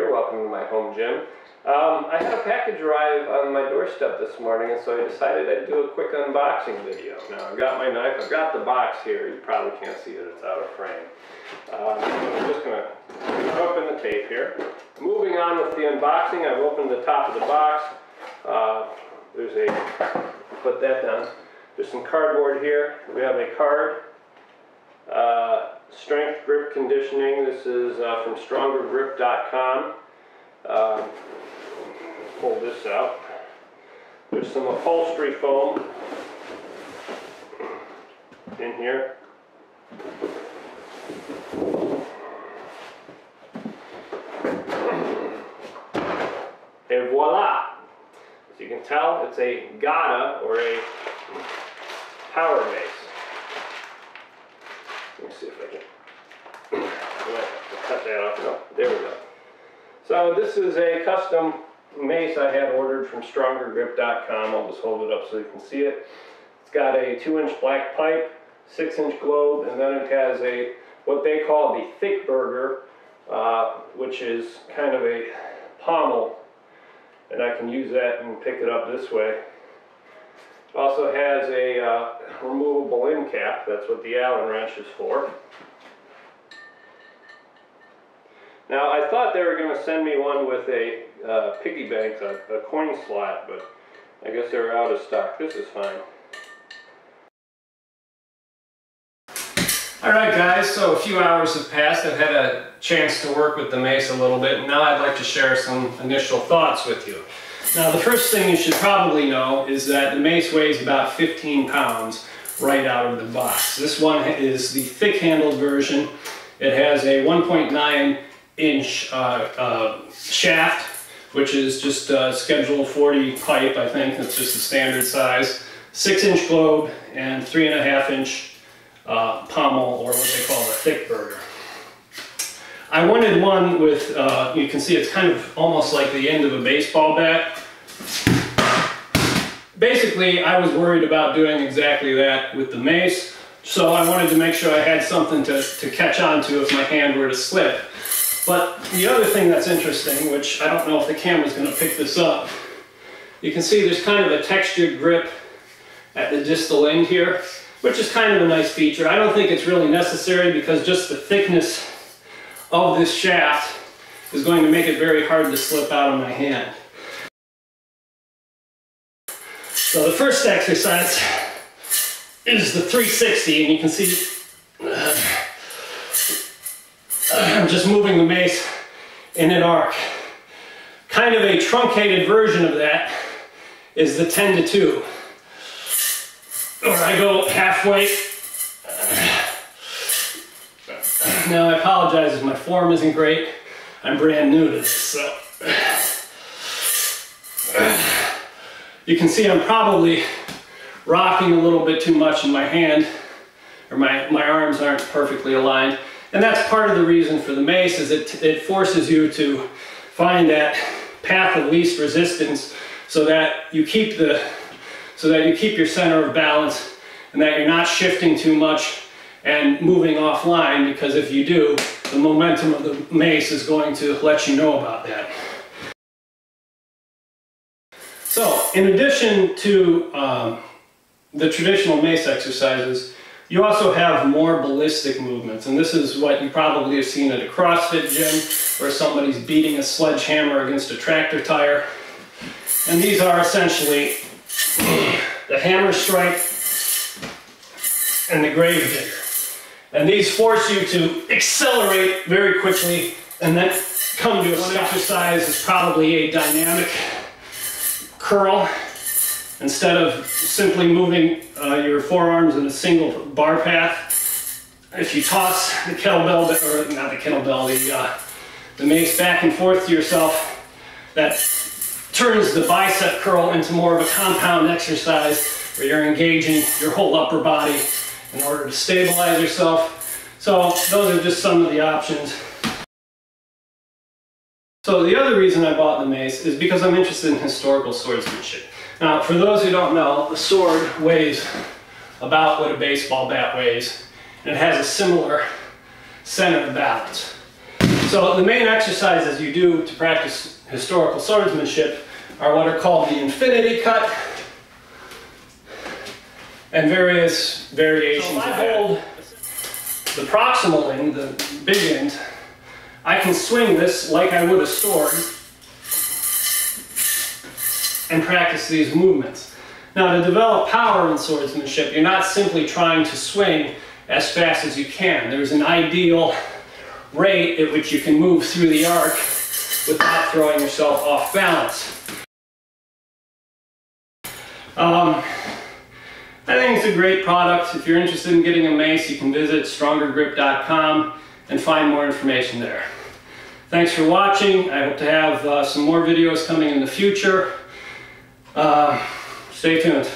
here. Welcome to my home gym. I had a package arrive on my doorstep this morning, and so I decided I'd do a quick unboxing video. Now, I've got my knife, I've got the box here. You probably can't see it, it's out of frame. I'm just going to open the tape here. Moving on with the unboxing, I've opened the top of the box. Put that down. There's some cardboard here. We have a card. Strength grip conditioning. This is from StrongerGrip.com. Pull this out. There's some upholstery foam in here. And voila! As you can tell, it's a Gada, or a power mace. Let me see if I can cut that off. No, there we go. So this is a custom mace I had ordered from StrongerGrip.com. I'll just hold it up so you can see it. It's got a 2-inch black pipe, 6-inch globe, and then it has what they call the thick burger, which is kind of a pommel, and I can use that and pick it up this way. It also has a removable end cap. That's what the Allen wrench is for. Now, I thought they were going to send me one with a piggy bank, a coin slot, but I guess they were out of stock. This is fine. Alright guys, so a few hours have passed. I've had a chance to work with the mace a little bit, and now I'd like to share some initial thoughts with you. Now, the first thing you should probably know is that the mace weighs about 15 pounds right out of the box. This one is the thick-handled version. It has a 1.9-inch shaft, which is just Schedule 40 pipe, I think. That's just the standard size. 6-inch globe and 3.5-inch pommel, or what they call the thick burger. I wanted one with, you can see it's kind of almost like the end of a baseball bat. Basically, I was worried about doing exactly that with the mace, so I wanted to make sure I had something to catch on to if my hand were to slip. But the other thing that's interesting, which I don't know if the camera's going to pick this up, you can see there's kind of a textured grip at the distal end here, which is kind of a nice feature. I don't think it's really necessary because just the thickness of this shaft is going to make it very hard to slip out of my hand. So the first exercise is the 360, and you can see I'm just moving the mace in an arc. Kind of a truncated version of that is the 10 to 2. Or I go halfway. Now I apologize if my form isn't great. I'm brand new to this, so. You can see I'm probably rocking a little bit too much in my hand, or my arms aren't perfectly aligned. And that's part of the reason for the mace, is it forces you to find that path of least resistance so that you keep your center of balance and that you're not shifting too much and moving offline, because if you do, the momentum of the mace is going to let you know about that. So, in addition to the traditional mace exercises, you also have more ballistic movements, and this is what you probably have seen at a CrossFit gym where somebody's beating a sledgehammer against a tractor tire. And these are essentially the hammer strike and the grave digger. And these force you to accelerate very quickly and then come to a stop. One exercise is probably a dynamic curl. Instead of simply moving your forearms in a single bar path, if you toss the kettlebell, or not the kettlebell, the mace back and forth to yourself, that turns the bicep curl into more of a compound exercise where you're engaging your whole upper body in order to stabilize yourself. So those are just some of the options. So the other reason I bought the mace is because I'm interested in historical swordsmanship. Now, for those who don't know, the sword weighs about what a baseball bat weighs, and it has a similar center of balance. So the main exercises you do to practice historical swordsmanship are what are called the infinity cut and various variations. So if I hold the proximal end, the big end, I can swing this like I would a sword and practice these movements. Now, to develop power in swordsmanship, you're not simply trying to swing as fast as you can. There's an ideal rate at which you can move through the arc without throwing yourself off balance. I think it's a great product. If you're interested in getting a mace, you can visit strongergrip.com and find more information there. Thanks for watching. I hope to have some more videos coming in the future. Stay tuned.